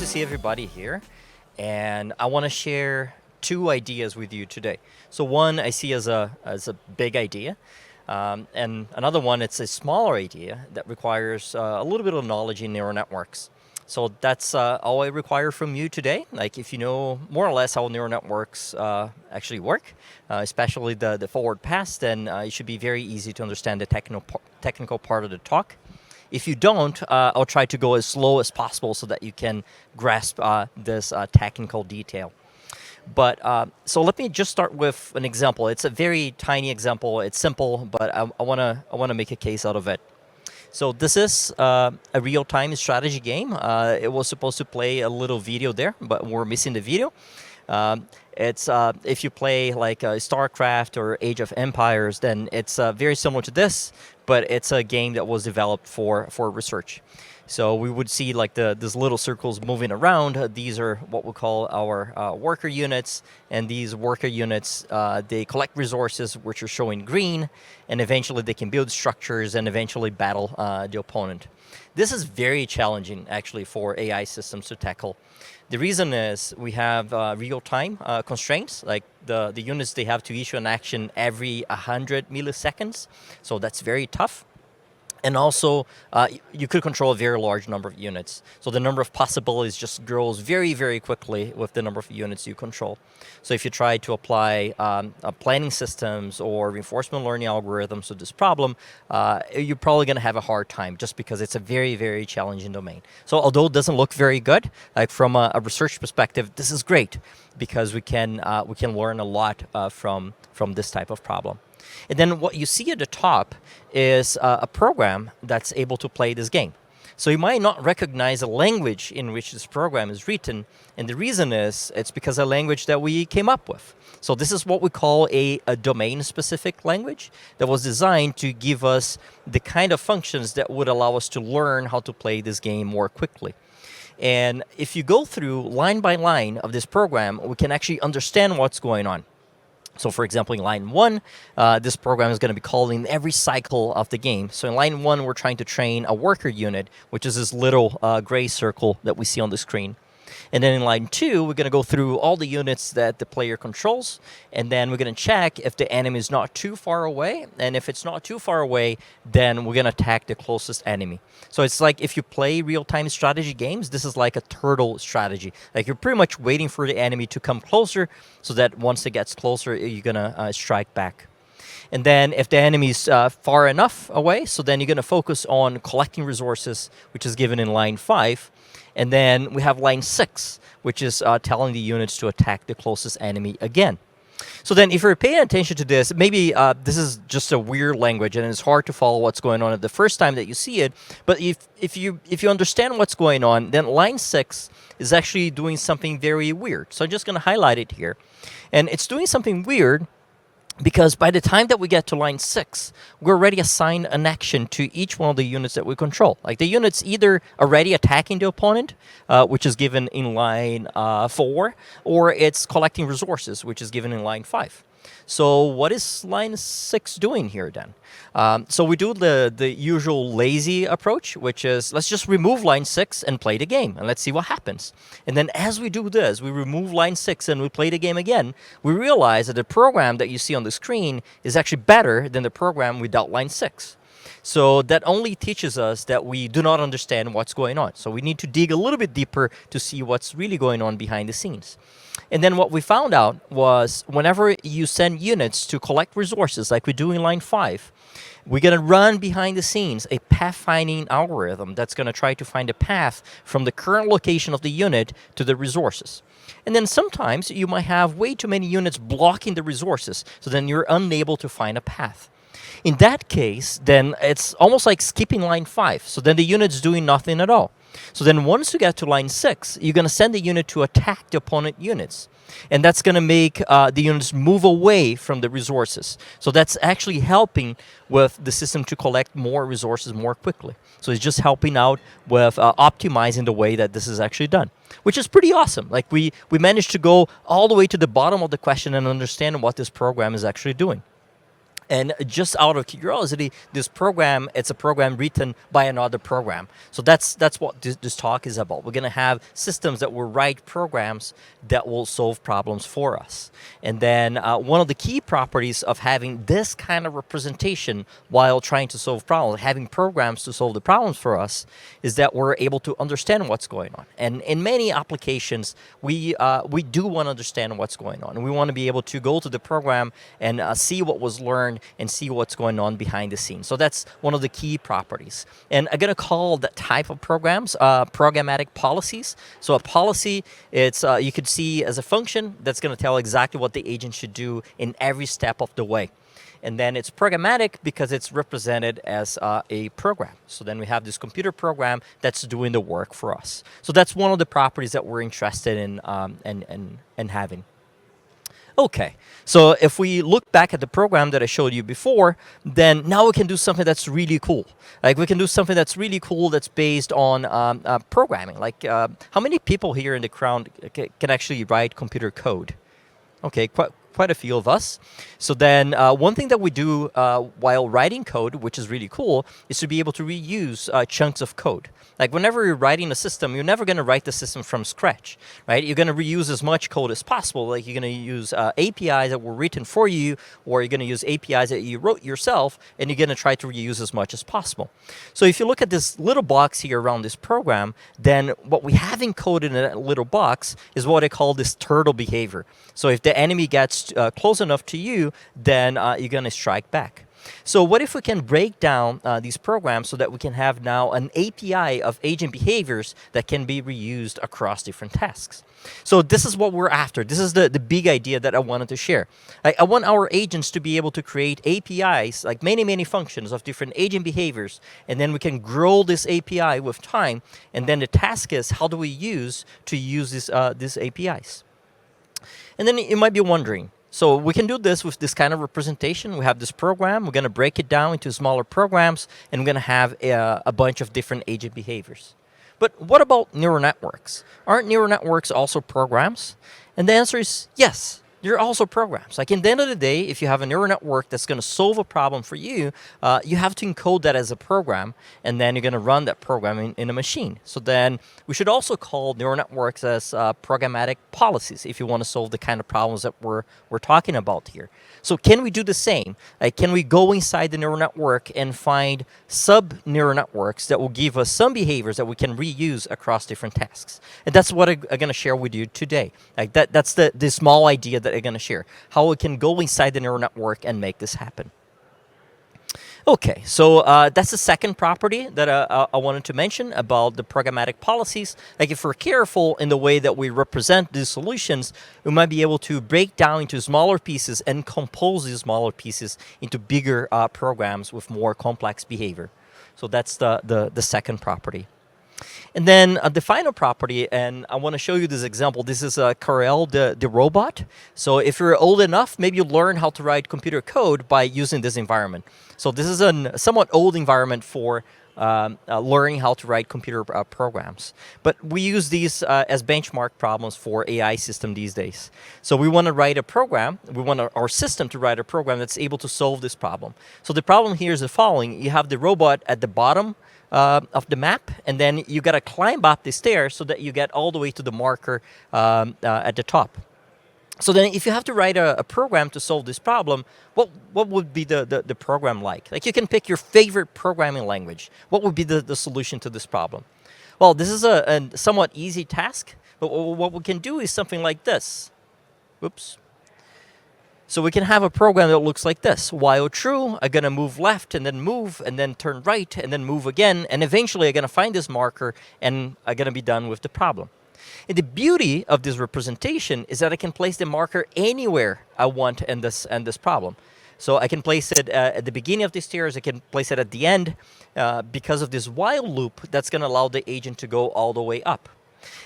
to see everybody here. And I want to share two ideas with you today. So one I see as a big idea, and another one, it's a smaller idea that requires a little bit of knowledge in neural networks. So that's all I require from you today. Like if you know more or less how neural networks actually work, especially the forward pass, then it should be very easy to understand the technical part of the talk. If you don't, I'll try to go as slow as possible so that you can grasp this technical detail. But so let me just start with an example. It's a very tiny example. It's simple, but I wanna make a case out of it. So this is a real-time strategy game. It was supposed to play a little video there, but we're missing the video. It's if you play like StarCraft or Age of Empires, then it's very similar to this, but it's a game that was developed for research. So we would see like these little circles moving around. These are what we call our worker units, and these worker units they collect resources, which are showing green, and eventually they can build structures and eventually battle the opponent. This is very challenging actually for AI systems to tackle. The reason is we have real-time constraints, like the units, they have to issue an action every 100 milliseconds, so that's very tough. And also, you could control a very large number of units. So the number of possibilities just grows very, very quickly with the number of units you control. So if you try to apply planning systems or reinforcement learning algorithms to this problem, you're probably going to have a hard time just because it's a very, very challenging domain. So although it doesn't look very good, like from a research perspective, this is great because we can learn a lot from this type of problem. And then what you see at the top is a program that's able to play this game. So you might not recognize the language in which this program is written, and the reason is it's because of a language that we came up with. So this is what we call a domain-specific language that was designed to give us the kind of functions that would allow us to learn how to play this game more quickly. And if you go through line by line of this program, we can actually understand what's going on. So for example, in line 1, this program is going to be calling every cycle of the game. So in line 1, we're trying to train a worker unit, which is this little gray circle that we see on the screen. And then in line 2, we're going to go through all the units that the player controls, and then we're going to check if the enemy is not too far away. And if it's not too far away, then we're going to attack the closest enemy. So it's like if you play real-time strategy games, this is like a turtle strategy. Like you're pretty much waiting for the enemy to come closer so that once it gets closer, you're going to strike back. And then if the enemy is far enough away, so then you're going to focus on collecting resources, which is given in line 5. And then we have line 6, which is telling the units to attack the closest enemy again. So then if you're paying attention to this, maybe this is just a weird language and it's hard to follow what's going on at the first time that you see it. But if you understand what's going on, then line 6 is actually doing something very weird. So I'm just going to highlight it here. And it's doing something weird because by the time that we get to line 6, we're already assigned an action to each one of the units that we control. Like the unit's either already attacking the opponent, which is given in line 4, or it's collecting resources, which is given in line 5. So what is line 6 doing here then? So we do the usual lazy approach, which is let's just remove line 6 and play the game, and let's see what happens. And then as we do this, we remove line 6 and we play the game again, we realize that the program that you see on the screen is actually better than the program without line 6. So that only teaches us that we do not understand what's going on. So we need to dig a little bit deeper to see what's really going on behind the scenes. And then what we found out was whenever you send units to collect resources like we do in line 5, we're going to run behind the scenes a pathfinding algorithm that's going to try to find a path from the current location of the unit to the resources. And then sometimes you might have way too many units blocking the resources, so then you're unable to find a path. In that case, then it's almost like skipping line 5. So then the unit's doing nothing at all. So then once you get to line 6, you're going to send the unit to attack the opponent units. And that's going to make the units move away from the resources. So that's actually helping with the system to collect more resources more quickly. So it's just helping out with optimizing the way that this is actually done, which is pretty awesome. Like we managed to go all the way to the bottom of the question and understand what this program is actually doing. And just out of curiosity, this program, it's a program written by another program. So that's what this talk is about. We're going to have systems that will write programs that will solve problems for us. And then one of the key properties of having this kind of representation while trying to solve problems, having programs to solve the problems for us, is that we're able to understand what's going on. And in many applications, we do want to understand what's going on. We want to be able to go to the program and see what was learned and see what's going on behind the scenes. So that's one of the key properties. And I'm going to call that type of programs programmatic policies. So a policy, it's you could see as a function that's going to tell exactly what the agent should do in every step of the way. And then it's programmatic because it's represented as a program. So then we have this computer program that's doing the work for us. So that's one of the properties that we're interested in and having. Okay, so if we look back at the program that I showed you before, then now we can do something that's really cool. Like we can do something that's really cool that's based on programming. Like how many people here in the crowd can actually write computer code? Okay, quite a few of us. So then one thing that we do while writing code, which is really cool, is to be able to reuse chunks of code. Like whenever you're writing a system, you're never going to write the system from scratch, right? You're going to reuse as much code as possible. Like you're going to use APIs that were written for you, or you're going to use APIs that you wrote yourself, and you're going to try to reuse as much as possible. So if you look at this little box here around this program, then what we have encoded in that little box is what I call this turtle behavior. So if the enemy gets close enough to you, then you're going to strike back. So what if we can break down these programs so that we can have now an API of agent behaviors that can be reused across different tasks? So this is what we're after. This is the big idea that I wanted to share. I want our agents to be able to create APIs, like many functions of different agent behaviors, and then we can grow this API with time. And then the task is, how do we use these APIs? And then you might be wondering, so we can do this with this kind of representation. We have this program. We're going to break it down into smaller programs, and we're going to have a bunch of different agent behaviors. But what about neural networks? Aren't neural networks also programs? And the answer is yes. They're also programs. Like in the end of the day, if you have a neural network that's going to solve a problem for you, you have to encode that as a program, and then you're going to run that program in a machine. So then we should also call neural networks as programmatic policies if you want to solve the kind of problems that we're talking about here. So can we do the same? Like, can we go inside the neural network and find sub-neural networks that will give us some behaviors that we can reuse across different tasks? And that's what I'm going to share with you today. Like that's the small idea that I'm going to share, how we can go inside the neural network and make this happen. Okay, so that's the second property that I wanted to mention about the programmatic policies. Like if we're careful in the way that we represent these solutions, we might be able to break down into smaller pieces and compose these smaller pieces into bigger programs with more complex behavior. So that's the second property. And then the final property, and I want to show you this example. This is Karel, the robot. So if you're old enough, maybe you learn how to write computer code by using this environment. So this is a somewhat old environment for learning how to write computer programs. But we use these as benchmark problems for AI system these days. So we want to write a program. We want our system to write a program that's able to solve this problem. So the problem here is the following. You have the robot at the bottom of the map, and then you got to climb up the stairs so that you get all the way to the marker at the top. So then if you have to write a program to solve this problem, what would be the program like? Like you can pick your favorite programming language. What would be the solution to this problem? Well, this is a somewhat easy task, but what we can do is something like this. Whoops. So we can have a program that looks like this. While true, I'm going to move left and then turn right and then move again. And eventually I'm going to find this marker and I'm going to be done with the problem. And the beauty of this representation is that I can place the marker anywhere I want in this problem. So I can place it at the beginning of the stairs. I can place it at the end because of this while loop that's going to allow the agent to go all the way up.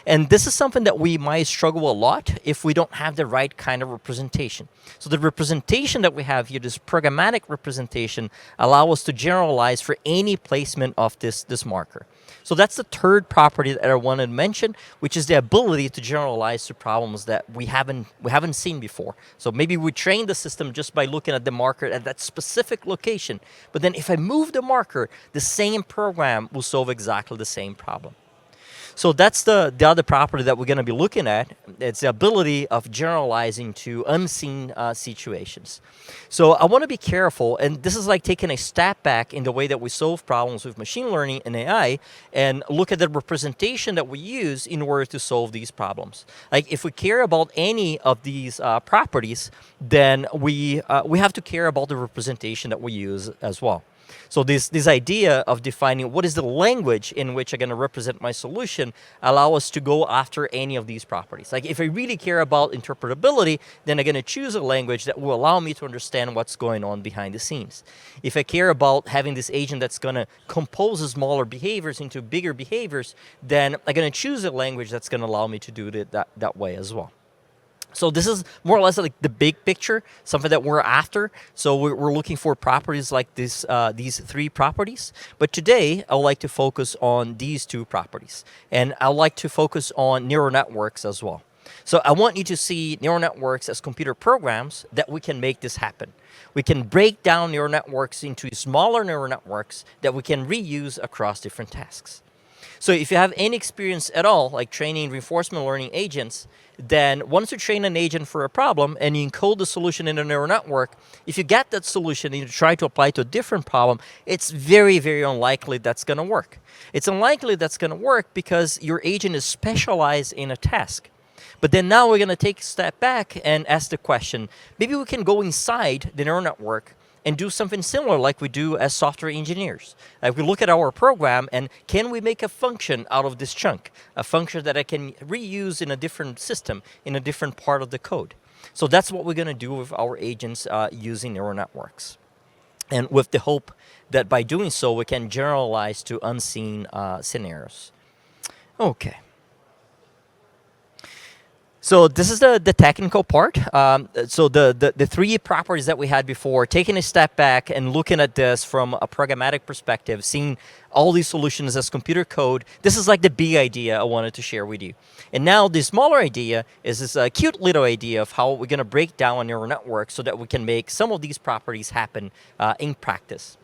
And this is something that we might struggle a lot if we don't have the right kind of representation. So the representation that we have here, this programmatic representation, allows us to generalize for any placement of this marker. So that's the third property that I wanted to mention, which is the ability to generalize to problems that we haven't seen before. So maybe we train the system just by looking at the marker at that specific location, but then if I move the marker, the same program will solve exactly the same problem. So that's the other property that we're going to be looking at. It's the ability of generalizing to unseen situations. So I want to be careful, and this is like taking a step back in the way that we solve problems with machine learning and AI, and look at the representation that we use in order to solve these problems. Like if we care about any of these properties, then we have to care about the representation that we use as well. So this idea of defining what is the language in which I'm going to represent my solution allow us to go after any of these properties. Like if I really care about interpretability, then I'm going to choose a language that will allow me to understand what's going on behind the scenes. If I care about having this agent that's going to compose smaller behaviors into bigger behaviors, then I'm going to choose a language that's going to allow me to do it that way as well. So this is more or less like the big picture, something that we're after. So we're looking for properties like this, these three properties. But today, I would like to focus on these two properties. And I would like to focus on neural networks as well. So I want you to see neural networks as computer programs that we can make this happen. We can break down neural networks into smaller neural networks that we can reuse across different tasks. So if you have any experience at all, like training reinforcement learning agents, then once you train an agent for a problem and you encode the solution in a neural network, if you get that solution and you try to apply it to a different problem, it's very, very unlikely that's going to work. It's unlikely that's going to work because your agent is specialized in a task. But then now we're going to take a step back and ask the question, maybe we can go inside the neural network and do something similar like we do as software engineers. Like we look at our program and can we make a function out of this chunk? A function that I can reuse in a different system, in a different part of the code. So that's what we're going to do with our agents using neural networks. And with the hope that by doing so, we can generalize to unseen scenarios. Okay. So this is the technical part. So the three properties that we had before, taking a step back and looking at this from a programmatic perspective, seeing all these solutions as computer code, this is like the big idea I wanted to share with you. And now the smaller idea is this cute little idea of how we're going to break down a neural network so that we can make some of these properties happen in practice.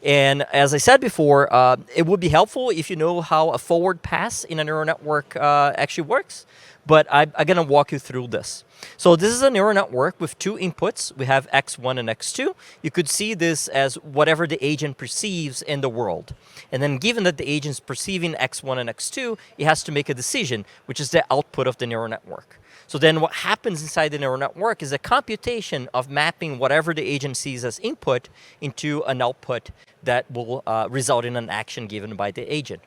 And as I said before, it would be helpful if you know how a forward pass in a neural network actually works. But I'm going to walk you through this. So this is a neural network with two inputs. We have x1 and x2. You could see this as whatever the agent perceives in the world. And then given that the agent is perceiving x1 and x2, it has to make a decision, which is the output of the neural network. So then what happens inside the neural network is a computation of mapping whatever the agent sees as input into an output that will result in an action given by the agent.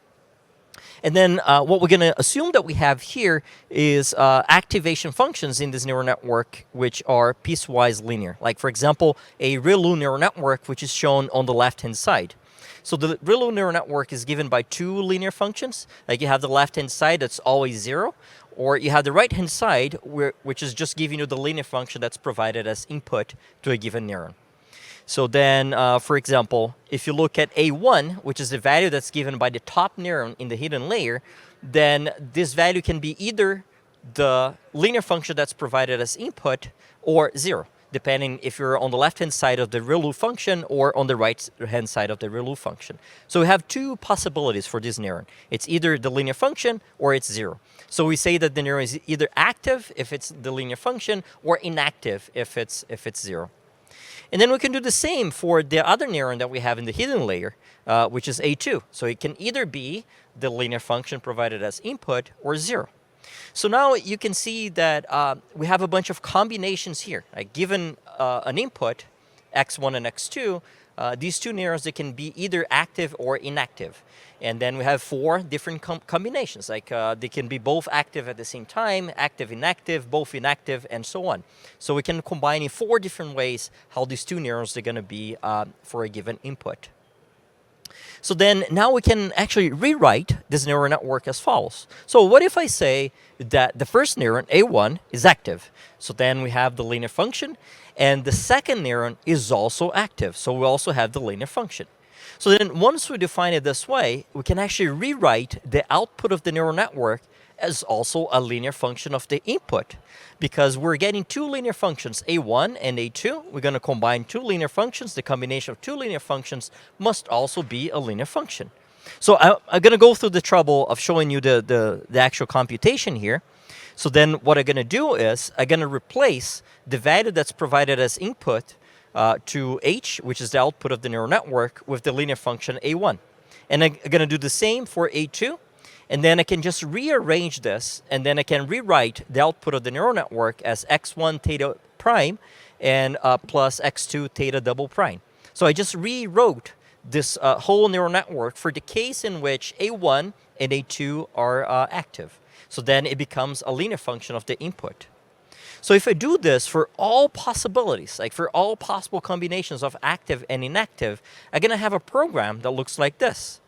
And then what we're going to assume that we have here is activation functions in this neural network, which are piecewise linear. Like, for example, a ReLU neural network, which is shown on the left-hand side. So the ReLU neural network is given by two linear functions. Like you have the left-hand side that's always 0, or you have the right-hand side, which is just giving you the linear function that's provided as input to a given neuron. So then, for example, if you look at A1, which is the value that's given by the top neuron in the hidden layer, then this value can be either the linear function that's provided as input or 0, depending if you're on the left-hand side of the ReLU function or on the right-hand side of the ReLU function. So we have two possibilities for this neuron. It's either the linear function or it's 0. So we say that the neuron is either active if it's the linear function or inactive if it's 0. And then we can do the same for the other neuron that we have in the hidden layer, which is A2. So it can either be the linear function provided as input or 0. So now you can see that we have a bunch of combinations here. Like given an input, x1 and x2, these two neurons, they can be either active or inactive. And then we have 4 different combinations. Like they can be both active at the same time, active, inactive, both inactive, and so on. So we can combine in 4 different ways how these two neurons are going to be for a given input. So then now we can actually rewrite this neural network as follows. So what if I say that the first neuron, A1, is active? So then we have the linear function, and the second neuron is also active. So we also have the linear function. So then once we define it this way, we can actually rewrite the output of the neural network as also a linear function of the input, because we're getting two linear functions, a1 and a2. We're going to combine two linear functions. The combination of two linear functions must also be a linear function. So I'm going to go through the trouble of showing you the actual computation here. So then what I'm going to do is I'm going to replace the value that's provided as input to h, which is the output of the neural network, with the linear function a1. And I'm going to do the same for a2. And then I can just rearrange this, and then I can rewrite the output of the neural network as x1 theta prime and plus x2 theta double prime. So I just rewrote this whole neural network for the case in which a1 and a2 are active. So then it becomes a linear function of the input. So if I do this for all possibilities, like for all possible combinations of active and inactive, I'm going to have a program that looks like this.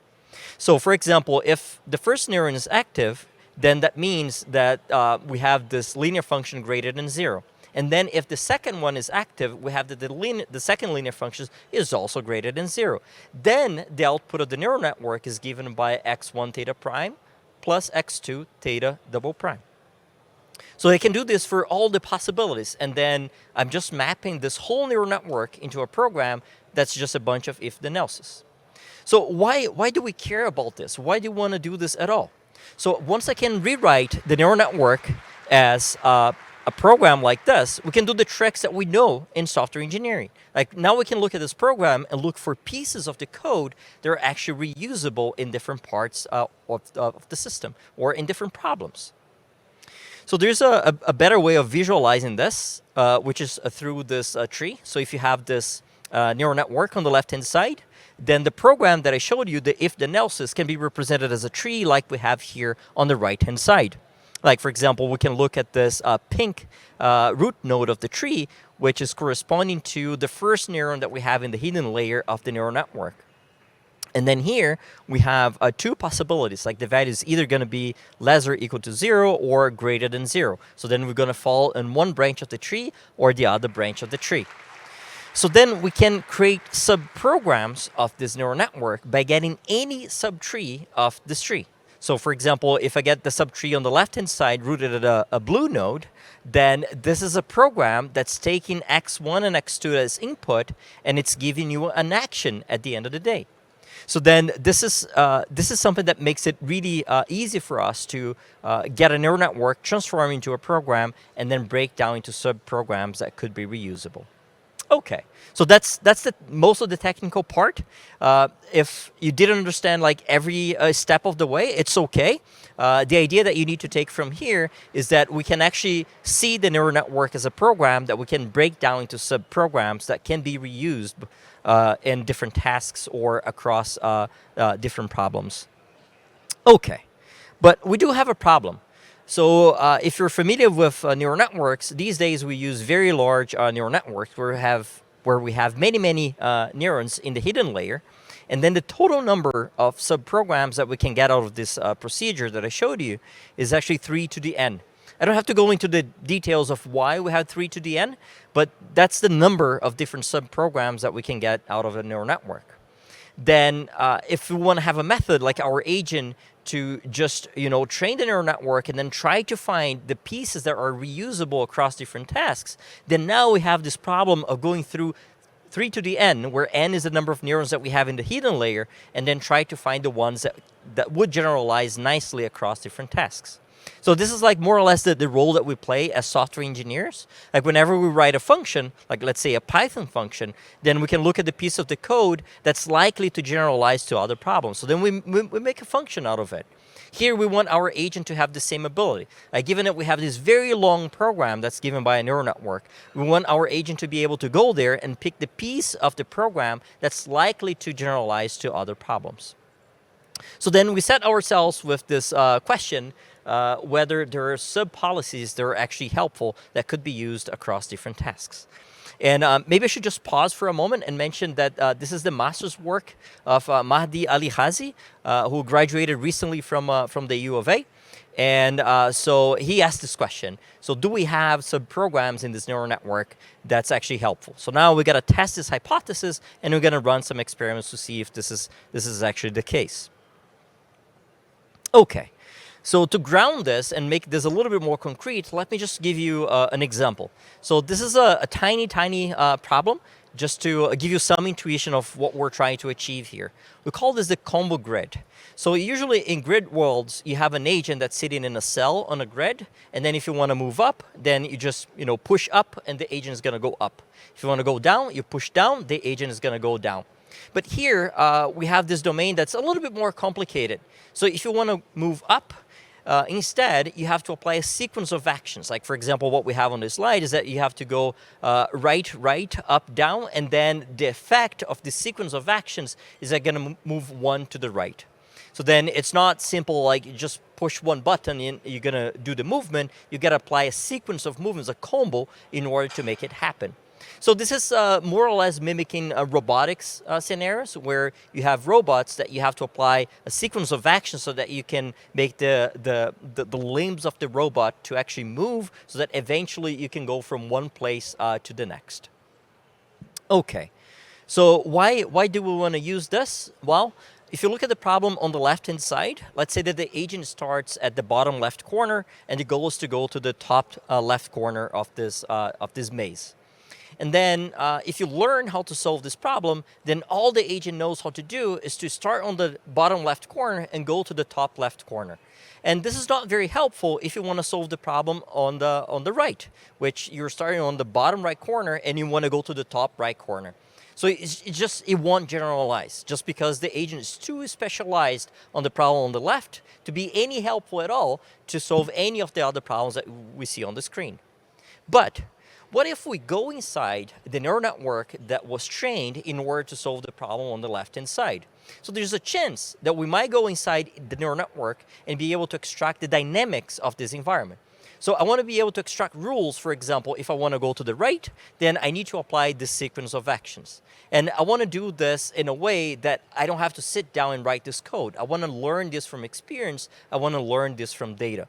So for example, if the first neuron is active, then that means that we have this linear function greater than 0. And then if the second one is active, we have that the second linear function is also greater than 0. Then the output of the neural network is given by x1 theta prime plus x2 theta double prime. So I can do this for all the possibilities, and then I'm just mapping this whole neural network into a program that's just a bunch of if-then else's. So why do we care about this? Why do you want to do this at all? So once I can rewrite the neural network as a program like this, we can do the tricks that we know in software engineering. Like now we can look at this program and look for pieces of the code that are actually reusable in different parts of the system or in different problems. So there's a better way of visualizing this, which is through this tree. So if you have this neural network on the left-hand side, then the program that I showed you, the if-then else's, can be represented as a tree like we have here on the right-hand side. Like, for example, we can look at this pink root node of the tree, which is corresponding to the first neuron that we have in the hidden layer of the neural network. And then here we have two possibilities, like the value is either going to be less or equal to 0 or greater than 0. So then we're going to fall in one branch of the tree or the other branch of the tree. So then we can create subprograms of this neural network by getting any subtree of this tree. So for example, if I get the subtree on the left-hand side rooted at a blue node, then this is a program that's taking x1 and x2 as input, and it's giving you an action at the end of the day. So then this is something that makes it really easy for us to get a neural network, transform into a program, and then break down into subprograms that could be reusable. Okay, so that's most of the technical part. If you didn't understand like every step of the way, it's okay. The idea that you need to take from here is that we can actually see the neural network as a program that we can break down into subprograms that can be reused in different tasks or across different problems. Okay, but we do have a problem. So if you're familiar with neural networks, these days we use very large neural networks where we have many neurons in the hidden layer. And then the total number of subprograms that we can get out of this procedure that I showed you is actually 3 to the n. I don't have to go into the details of why we have 3 to the n, but that's the number of different subprograms that we can get out of a neural network. Then if we want to have a method like our agent to just train the neural network and then try to find the pieces that are reusable across different tasks, then now we have this problem of going through 3 to the n, where n is the number of neurons that we have in the hidden layer, and then try to find the ones that would generalize nicely across different tasks. So this is like more or less the role that we play as software engineers. Like whenever we write a function, like let's say a Python function, then we can look at the piece of the code that's likely to generalize to other problems. So then we make a function out of it. Here we want our agent to have the same ability. Given that we have this very long program that's given by a neural network, we want our agent to be able to go there and pick the piece of the program that's likely to generalize to other problems. So then we set ourselves with this question, whether there are sub-policies that are actually helpful that could be used across different tasks. And maybe I should just pause for a moment and mention that this is the master's work of Mahdi Ali Hazi, who graduated recently from the U of A. And so he asked this question. So do we have some programs in this neural network that's actually helpful? So now we got to test this hypothesis, and we're going to run some experiments to see if this is actually the case. Okay. So to ground this and make this a little bit more concrete, let me just give you an example. So this is a tiny problem, just to give you some intuition of what we're trying to achieve here. We call this the combo grid. So usually in grid worlds, you have an agent that's sitting in a cell on a grid, and then if you want to move up, then you just push up, and the agent is going to go up. If you want to go down, you push down, the agent is going to go down. But here we have this domain that's a little bit more complicated. So if you want to move up, instead, you have to apply a sequence of actions. Like, for example, what we have on this slide is that you have to go right, up, down, and then the effect of the sequence of actions is that going to move one to the right. So then it's not simple like you just push one button and you're going to do the movement. You got to apply a sequence of movements, a combo, in order to make it happen. So this is more or less mimicking robotics scenarios where you have robots that you have to apply a sequence of actions so that you can make the limbs of the robot to actually move so that eventually you can go from one place to the next. Okay, so why do we want to use this? Well, if you look at the problem on the left-hand side, let's say that the agent starts at the bottom left corner and the goal is to go to the top left corner of this maze. And then if you learn how to solve this problem, then all the agent knows how to do is to start on the bottom left corner and go to the top left corner. And this is not very helpful if you want to solve the problem on the right, which you're starting on the bottom right corner and you want to go to the top right corner. So it won't generalize just because the agent is too specialized on the problem on the left to be any helpful at all to solve any of the other problems that we see on the screen. But what if we go inside the neural network that was trained in order to solve the problem on the left-hand side? So there's a chance that we might go inside the neural network and be able to extract the dynamics of this environment. So I want to be able to extract rules. For example, if I want to go to the right, then I need to apply this sequence of actions. And I want to do this in a way that I don't have to sit down and write this code. I want to learn this from experience. I want to learn this from data.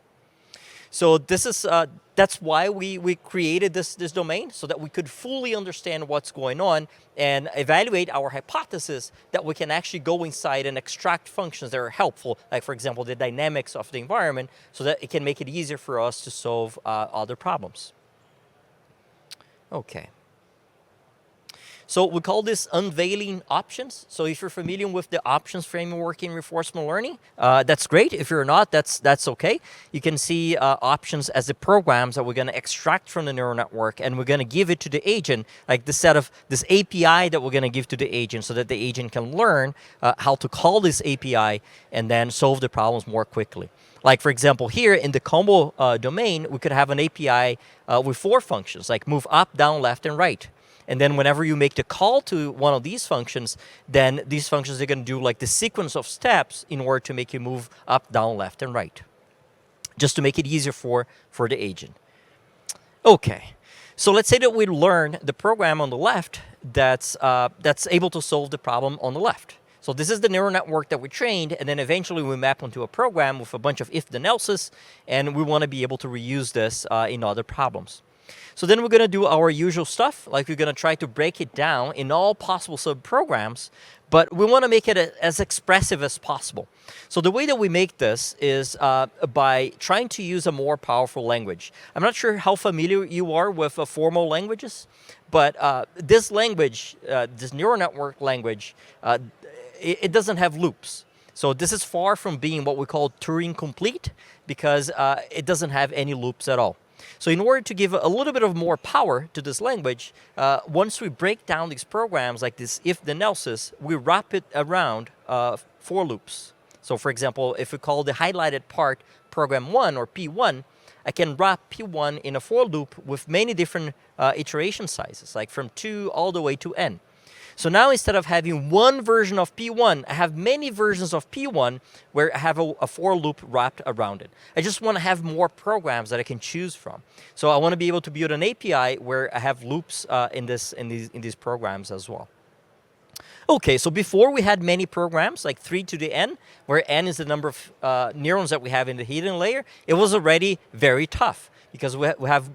So this is that's why we created this domain, so that we could fully understand what's going on and evaluate our hypothesis that we can actually go inside and extract functions that are helpful, like, for example, the dynamics of the environment, so that it can make it easier for us to solve other problems. Okay. So we call this unveiling options. So if you're familiar with the options framework in reinforcement learning, that's great. If you're not, that's okay. You can see options as the programs that we're going to extract from the neural network, and we're going to give it to the agent, like this API that we're going to give to the agent, so that the agent can learn how to call this API and then solve the problems more quickly. Like, for example, here in the combo domain, we could have an API with 4 functions, like move up, down, left, and right. And then whenever you make the call to one of these functions, then these functions are going to do like the sequence of steps in order to make you move up, down, left, and right, just to make it easier for the agent. Okay, so let's say that we learn the program on the left that's able to solve the problem on the left. So this is the neural network that we trained, and then eventually we map onto a program with a bunch of if-then else's, and we want to be able to reuse this in other problems. So then we're going to do our usual stuff, like we're going to try to break it down in all possible subprograms, but we want to make it as expressive as possible. So the way that we make this is by trying to use a more powerful language. I'm not sure how familiar you are with formal languages, but this language, this neural network language, it doesn't have loops. So this is far from being what we call Turing complete, because it doesn't have any loops at all. So in order to give a little bit of more power to this language, once we break down these programs like this if-then else's, we wrap it around for loops. So for example, if we call the highlighted part program 1 or P1, I can wrap P1 in a for loop with many different iteration sizes, like from 2 all the way to n. So now instead of having one version of P1, I have many versions of P1 where I have a for loop wrapped around it. I just want to have more programs that I can choose from. So I want to be able to build an API where I have loops in these programs as well. Okay, so before we had many programs, like 3 to the n, where n is the number of neurons that we have in the hidden layer. It was already very tough because we have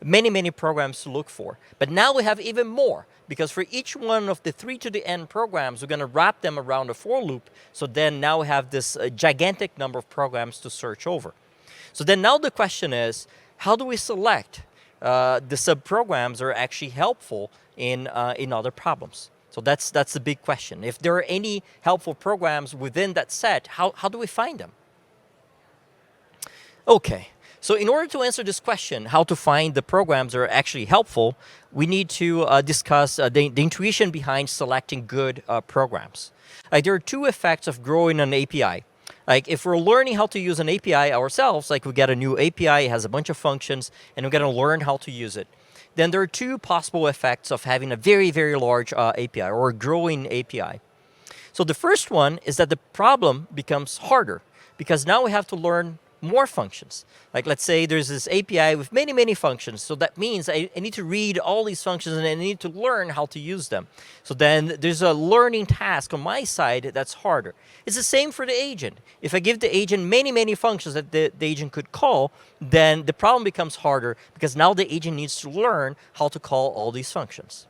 many programs to look for. But now we have even more, because for each one of the 3 to the n programs, we're going to wrap them around a for loop. So then now we have this gigantic number of programs to search over. So then now the question is, how do we select the subprograms that are actually helpful in other problems? So that's the big question. If there are any helpful programs within that set, how do we find them? Okay, so in order to answer this question, how to find the programs that are actually helpful, we need to discuss the intuition behind selecting good programs. There are two effects of growing an API. Like if we're learning how to use an API ourselves, like we get a new API, it has a bunch of functions, and we're going to learn how to use it. Then there are two possible effects of having a very large API or a growing API. So the first one is that the problem becomes harder because now we have to learn more functions. Like let's say there's this API with many functions. So that means I need to read all these functions and I need to learn how to use them. So then there's a learning task on my side that's harder. It's the same for the agent. If I give the agent many functions that the agent could call, then the problem becomes harder because now the agent needs to learn how to call all these functions.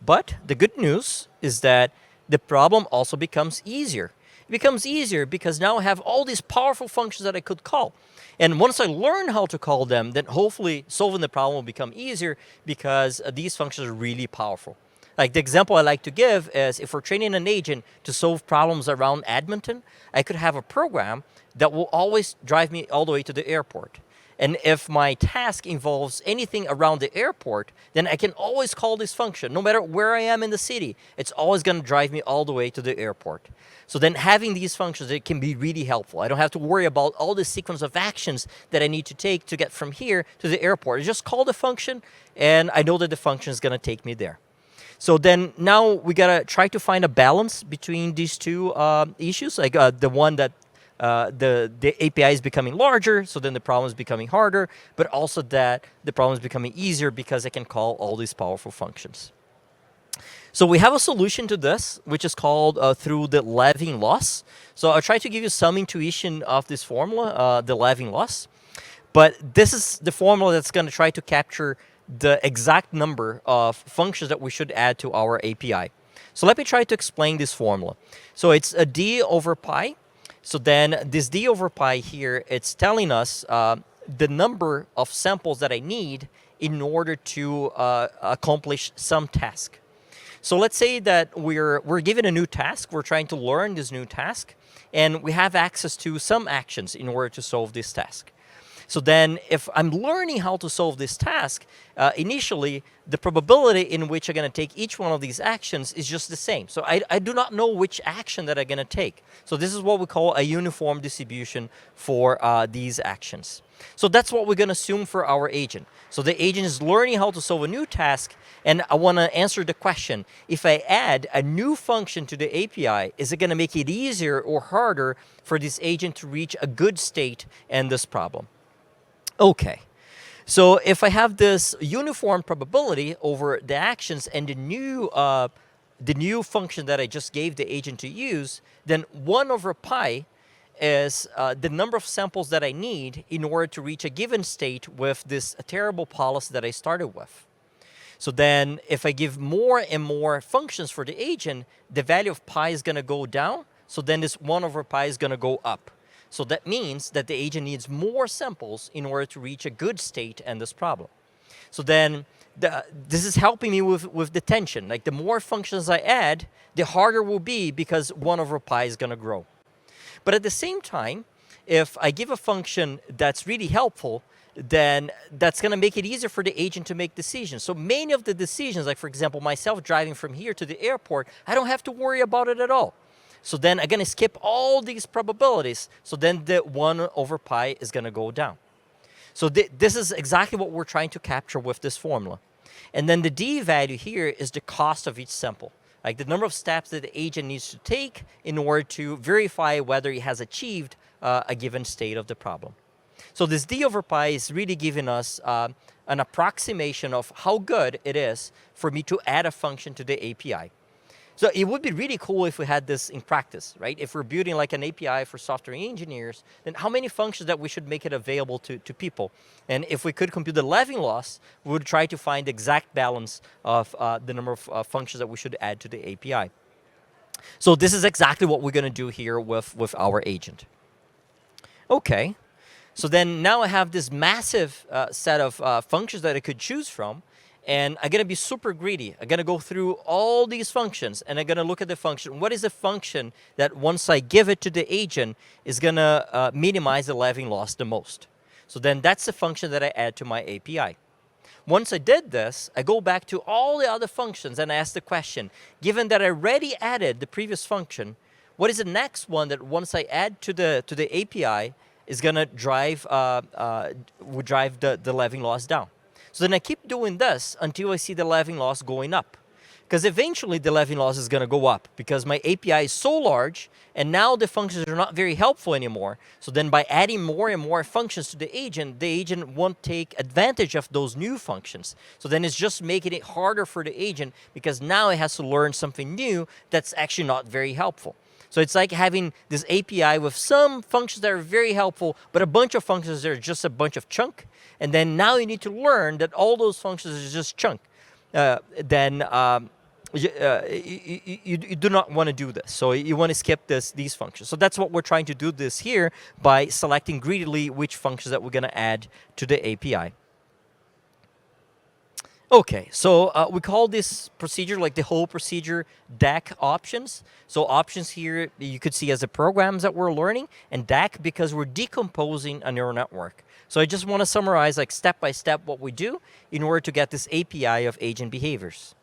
But the good news is that the problem also becomes easier. It becomes easier because now I have all these powerful functions that I could call. And once I learn how to call them, then hopefully solving the problem will become easier because these functions are really powerful. Like the example I like to give is if we're training an agent to solve problems around Edmonton, I could have a program that will always drive me all the way to the airport. And if my task involves anything around the airport, then I can always call this function. No matter where I am in the city, it's always going to drive me all the way to the airport. So then having these functions, it can be really helpful. I don't have to worry about all the sequence of actions that I need to take to get from here to the airport. I just call the function, and I know that the function is going to take me there. So then now we got to try to find a balance between these two issues, like the one that the API is becoming larger, so then the problem is becoming harder, but also that the problem is becoming easier because I can call all these powerful functions. So we have a solution to this, which is called through the Levi loss. So I'll try to give you some intuition of this formula, the Levi loss. But this is the formula that's going to try to capture the exact number of functions that we should add to our API. So let me try to explain this formula. So it's a d over pi. So then this d over pi here, it's telling us the number of samples that I need in order to accomplish some task. So let's say that we're given a new task, we're trying to learn this new task, and we have access to some actions in order to solve this task. So then if I'm learning how to solve this task, initially, the probability in which I'm going to take each one of these actions is just the same. So I do not know which action that I'm going to take. So this is what we call a uniform distribution for these actions. So that's what we're going to assume for our agent. So the agent is learning how to solve a new task, and I want to answer the question, if I add a new function to the API, is it going to make it easier or harder for this agent to reach a good state in this problem? Okay, so if I have this uniform probability over the actions and the new function that I just gave the agent to use, then 1 over pi is the number of samples that I need in order to reach a given state with this terrible policy that I started with. So then if I give more and more functions for the agent, the value of pi is going to go down. So then this 1 over pi is going to go up. So that means that the agent needs more samples in order to reach a good state in this problem. So then this is helping me with the tension. Like the more functions I add, the harder it will be because 1 over pi is going to grow. But at the same time, if I give a function that's really helpful, then that's going to make it easier for the agent to make decisions. So many of the decisions, like for example, myself driving from here to the airport, I don't have to worry about it at all. So then I'm going to skip all these probabilities. So then the 1 over pi is going to go down. So this is exactly what we're trying to capture with this formula. And then the D value here is the cost of each sample, like the number of steps that the agent needs to take in order to verify whether he has achieved a given state of the problem. So this D over pi is really giving us an approximation of how good it is for me to add a function to the API. So it would be really cool if we had this in practice, right? If we're building like an API for software engineers, then how many functions that we should make it available to people? And if we could compute the leveling loss, we would try to find the exact balance of the number of functions that we should add to the API. So this is exactly what we're going to do here with our agent. Okay, so then now I have this massive set of functions that I could choose from. And I'm going to be super greedy. I'm going to go through all these functions, and I'm going to look at the function. What is the function that once I give it to the agent is going to minimize the leveling loss the most? So then that's the function that I add to my API. Once I did this, I go back to all the other functions and I ask the question, given that I already added the previous function, what is the next one that once I add to the API is going to drive the leveling loss down? So then I keep doing this until I see the leveling loss going up. Because eventually the leveling loss is going to go up because my API is so large and now the functions are not very helpful anymore. So then by adding more and more functions to the agent won't take advantage of those new functions. So then it's just making it harder for the agent because now it has to learn something new that's actually not very helpful. So it's like having this API with some functions that are very helpful, but a bunch of functions that are just a bunch of chunk. And then now you need to learn that all those functions are just chunk. You do not want to do this. So you want to skip these functions. So that's what we're trying to do this here by selecting greedily which functions that we're going to add to the API. Okay, so we call this procedure, like the whole procedure, DAC options. So options here you could see as the programs that we're learning, and DAC because we're decomposing a neural network. So I just want to summarize like step by step what we do in order to get this API of agent behaviors.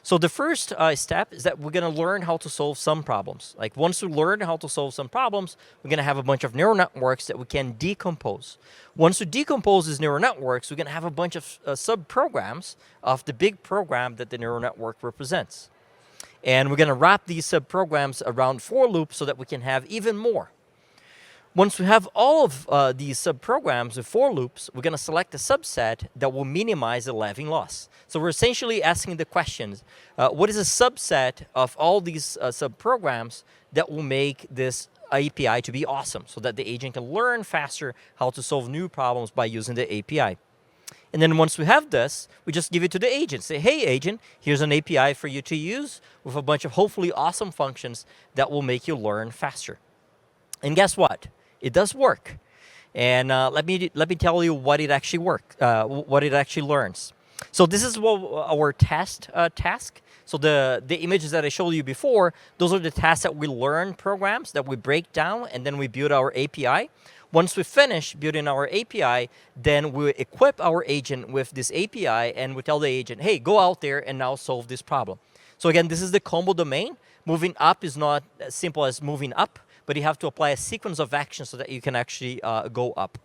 So the first step is that we're going to learn how to solve some problems. Like once we learn how to solve some problems, we're going to have a bunch of neural networks that we can decompose. Once we decompose these neural networks, we're going to have a bunch of sub-programs of the big program that the neural network represents. And we're going to wrap these sub-programs around for loops so that we can have even more. Once we have all of these sub-programs with for loops, we're going to select a subset that will minimize the leveling loss. So we're essentially asking the questions, what is a subset of all these sub-programs that will make this API to be awesome so that the agent can learn faster how to solve new problems by using the API. And then once we have this, we just give it to the agent. Say, hey, agent, here's an API for you to use with a bunch of hopefully awesome functions that will make you learn faster. And guess what? It does work. And let me tell you what it actually what it actually learns. So this is what our test task. So the images that I showed you before, those are the tasks that we learn programs that we break down and then we build our API. Once we finish building our API, then we equip our agent with this API and we tell the agent, hey, go out there and now solve this problem. So again, this is the combo domain. Moving up is not as simple as moving up, but you have to apply a sequence of actions so that you can actually go up.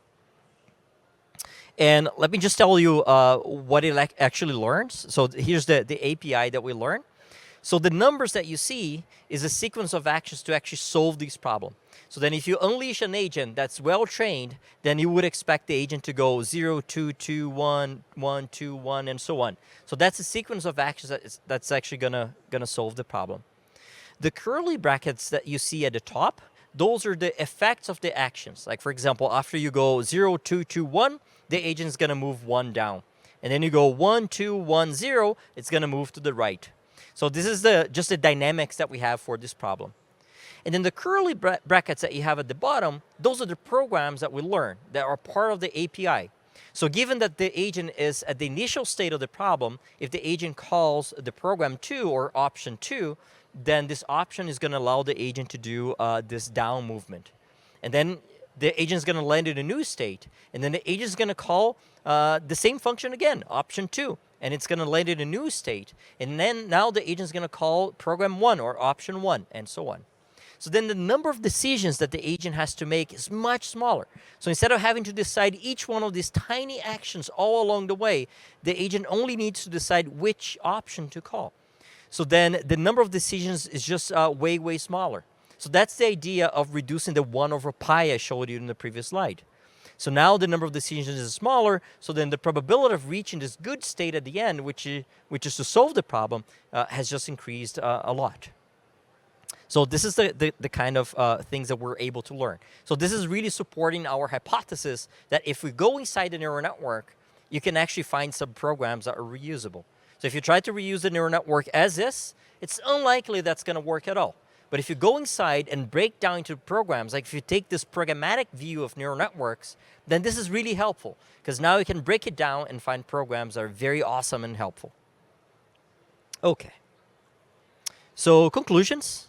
And let me just tell you what it actually learns. So here's the API that we learn. So the numbers that you see is a sequence of actions to actually solve this problem. So then if you unleash an agent that's well trained, then you would expect the agent to go 0, 2, 2, 1, 1, 2, 1, and so on. So that's a sequence of actions that's actually gonna solve the problem. The curly brackets that you see at the top, those are the effects of the actions. Like for example, after you go 0, 2, 2, 1, the agent is going to move 1 down. And then you go 1, 2, 1, 0, it's going to move to the right. So this is just the dynamics that we have for this problem. And then the curly brackets that you have at the bottom, those are the programs that we learn that are part of the API. So given that the agent is at the initial state of the problem, if the agent calls the program 2 or option 2, then this option is going to allow the agent to do this down movement. And then the agent is going to land in a new state. And then the agent is going to call the same function again, option 2. And it's going to land in a new state. And then now the agent is going to call program 1 or option 1 and so on. So then the number of decisions that the agent has to make is much smaller. So instead of having to decide each one of these tiny actions all along the way, the agent only needs to decide which option to call. So then the number of decisions is just way, way smaller. So that's the idea of reducing the 1 over pi I showed you in the previous slide. So now the number of decisions is smaller, so then the probability of reaching this good state at the end, which is to solve the problem, has just increased a lot. So this is the kind of things that we're able to learn. So this is really supporting our hypothesis that if we go inside the neural network, you can actually find some programs that are reusable. So if you try to reuse the neural network as is, it's unlikely that's going to work at all. But if you go inside and break down into programs, like if you take this programmatic view of neural networks, then this is really helpful, because now you can break it down and find programs that are very awesome and helpful. Okay. So conclusions.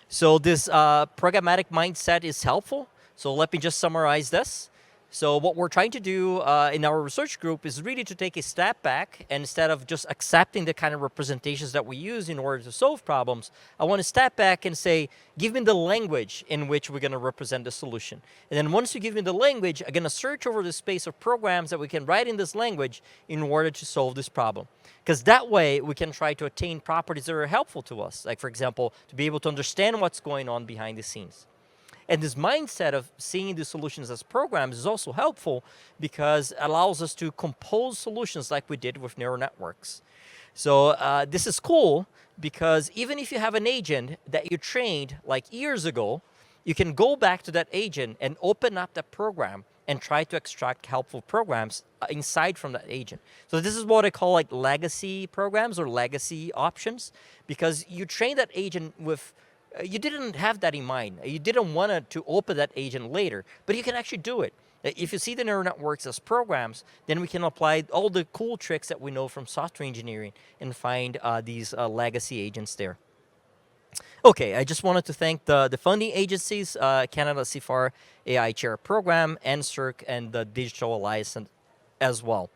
So this programmatic mindset is helpful. So let me just summarize this. So what we're trying to do in our research group is really to take a step back, and instead of just accepting the kind of representations that we use in order to solve problems, I want to step back and say, give me the language in which we're going to represent the solution. And then once you give me the language, I'm going to search over the space of programs that we can write in this language in order to solve this problem. Because that way we can try to attain properties that are helpful to us. Like, for example, to be able to understand what's going on behind the scenes. And this mindset of seeing the solutions as programs is also helpful because it allows us to compose solutions like we did with neural networks. So this is cool because even if you have an agent that you trained like years ago, you can go back to that agent and open up that program and try to extract helpful programs inside from that agent. So this is what I call like legacy programs or legacy options, because you train that agent with you didn't have that in mind. You didn't want to open that agent later, but you can actually do it. If you see the neural networks as programs, then we can apply all the cool tricks that we know from software engineering and find these legacy agents there. Okay, I just wanted to thank the funding agencies, Canada CFAR AI Chair Program, NSERC, and the Digital Alliance as well.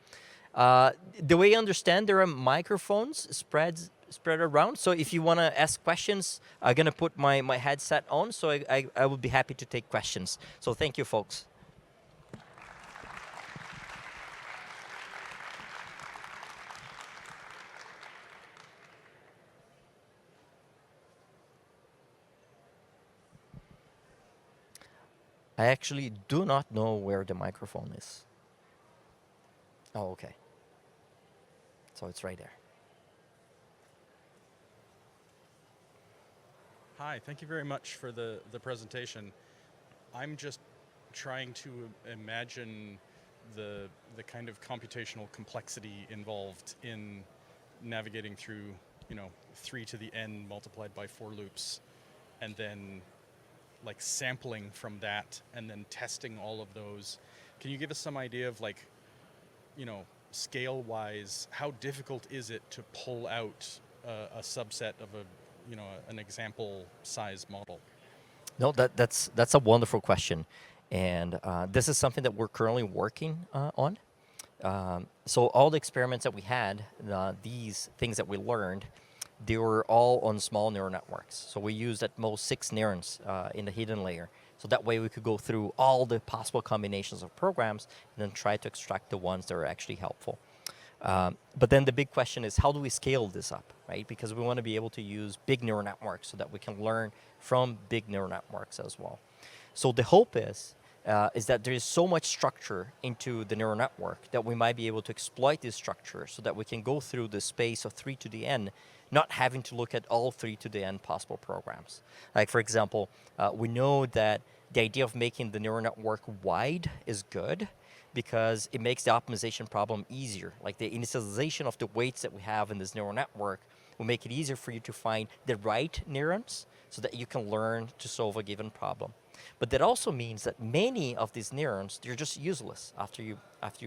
The way I understand, there are microphones spread around. So if you want to ask questions, I'm going to put my headset on, so I will be happy to take questions. So thank you, folks. I actually do not know where the microphone is. Oh, okay. So it's right there. Hi, thank you very much for the presentation. I'm just trying to imagine the kind of computational complexity involved in navigating through, 3 to the n multiplied by 4 loops, and then like sampling from that and then testing all of those. Can you give us some idea of scale-wise, how difficult is it to pull out a subset of an example size model? No, that's a wonderful question, and this is something that we're currently working on. So all the experiments that we had, these things that we learned, they were all on small neural networks. So we used at most 6 neurons in the hidden layer. So that way we could go through all the possible combinations of programs and then try to extract the ones that are actually helpful. But then the big question is, how do we scale this up, right? Because we want to be able to use big neural networks so that we can learn from big neural networks as well. So the hope is that there is so much structure into the neural network that we might be able to exploit this structure so that we can go through the space of 3 to the n, not having to look at all 3 to the n possible programs. Like, for example, we know that the idea of making the neural network wide is good because it makes the optimization problem easier. Like the initialization of the weights that we have in this neural network will make it easier for you to find the right neurons so that you can learn to solve a given problem. But that also means that many of these neurons, they're just useless after you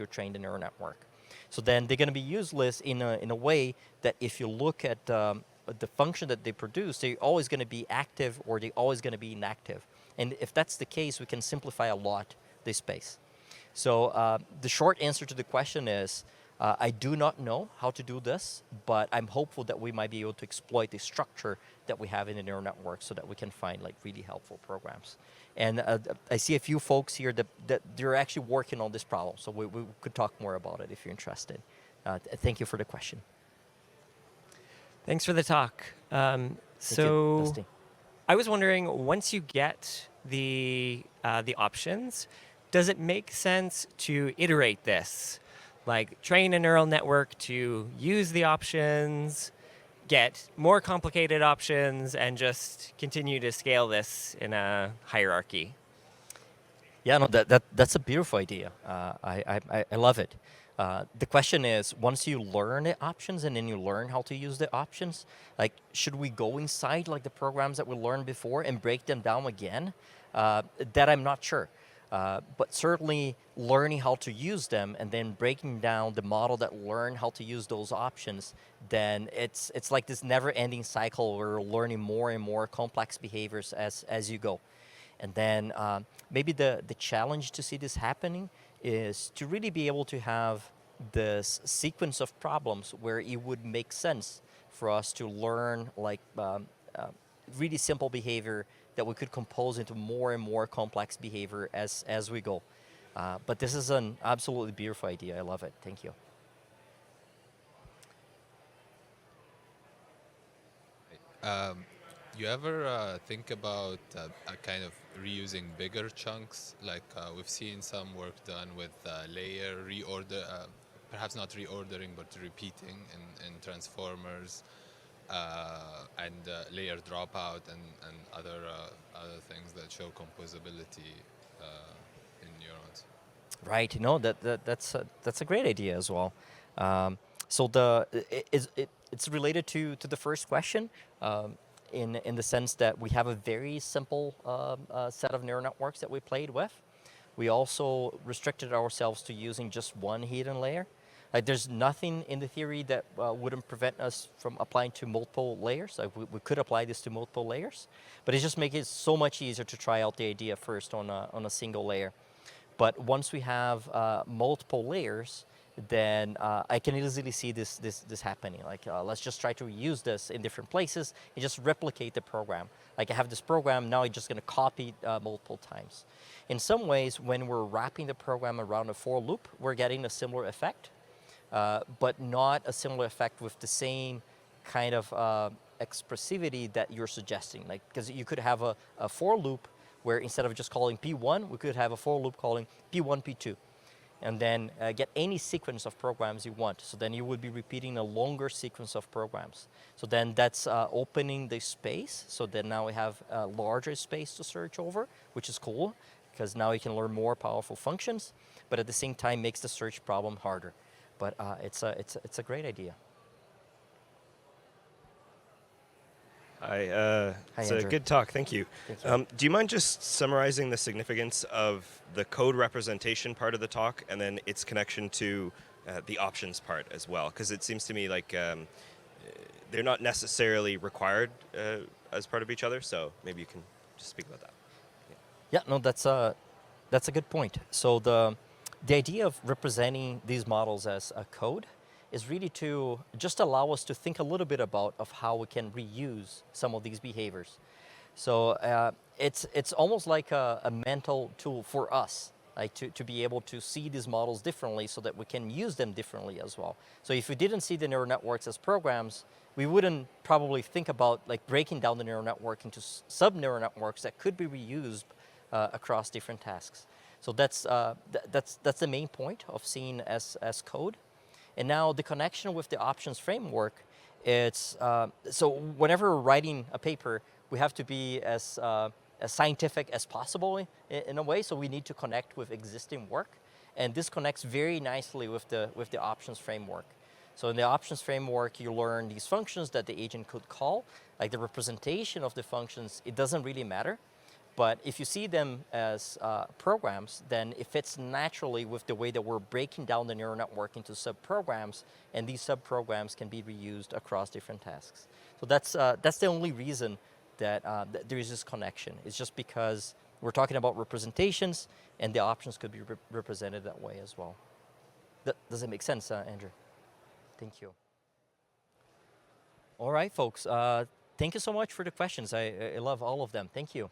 train the neural network. So then they're going to be useless in a way that if you look at the function that they produce, they're always going to be active or they're always going to be inactive. And if that's the case, we can simplify a lot this space. So the short answer to the question is, I do not know how to do this, but I'm hopeful that we might be able to exploit the structure that we have in the neural network so that we can find like really helpful programs. And I see a few folks here that they're actually working on this problem, so we could talk more about it if you're interested. Thank you for the question. Thanks for the talk. Thank you, So Dusty. I was wondering, once you get the options, does it make sense to iterate this? Like train a neural network to use the options, get more complicated options, and just continue to scale this in a hierarchy? Yeah, no, that's a beautiful idea. I love it. The question is, once you learn the options and then you learn how to use the options, like, should we go inside like the programs that we learned before and break them down again? That I'm not sure. But certainly learning how to use them and then breaking down the model that learn how to use those options, then it's like this never-ending cycle where we're learning more and more complex behaviors as you go. And then maybe the challenge to see this happening is to really be able to have this sequence of problems where it would make sense for us to learn like really simple behavior that we could compose into more and more complex behavior as we go. But this is an absolutely beautiful idea. I love it. Thank you. You ever think about a kind of reusing bigger chunks? Like we've seen some work done with layer reorder, perhaps not reordering, but repeating in transformers, and layer dropout and other things that show composability in neurons. Right. No, that's a great idea as well. So it's related to the first question. In the sense that we have a very simple set of neural networks that we played with. We also restricted ourselves to using just one hidden layer. Like there's nothing in the theory that wouldn't prevent us from applying to multiple layers. Like we could apply this to multiple layers, but it just makes it so much easier to try out the idea first on a single layer. But once we have multiple layers, then I can easily see this happening. Like let's just try to use this in different places and just replicate the program. Like I have this program, now I'm just going to copy multiple times. In some ways, when we're wrapping the program around a for loop, we're getting a similar effect, but not a similar effect with the same kind of expressivity that you're suggesting. Like because you could have a for loop where instead of just calling P1, we could have a for loop calling P1, P2. And then get any sequence of programs you want. So then you would be repeating a longer sequence of programs. So then that's opening the space. So then now we have a larger space to search over, which is cool, because now you can learn more powerful functions, but at the same time makes the search problem harder. But it's a great idea. Hi, it's Andrew. a good talk. Thank you. Thank you. Do you mind just summarizing the significance of the code representation part of the talk and then its connection to the options part as well? Because it seems to me like they're not necessarily required as part of each other. So maybe you can just speak about that. Yeah, no, that's a good point. So the idea of representing these models as a code is really to just allow us to think a little bit about of how we can reuse some of these behaviors. So it's almost like a mental tool for us, like to be able to see these models differently so that we can use them differently as well. So if we didn't see the neural networks as programs, we wouldn't probably think about like breaking down the neural network into sub-neural networks that could be reused across different tasks. So that's the main point of seeing as code. And now the connection with the options framework, it's, so whenever we're writing a paper, we have to be as scientific as possible in a way, so we need to connect with existing work. And this connects very nicely with the options framework. So in the options framework, you learn these functions that the agent could call. Like the representation of the functions, it doesn't really matter. But if you see them as programs, then it fits naturally with the way that we're breaking down the neural network into sub-programs, and these sub-programs can be reused across different tasks. So that's the only reason that there is this connection. It's just because we're talking about representations, and the options could be represented that way as well. Does it make sense, Andrew? Thank you. All right, folks. Thank you so much for the questions. I love all of them. Thank you.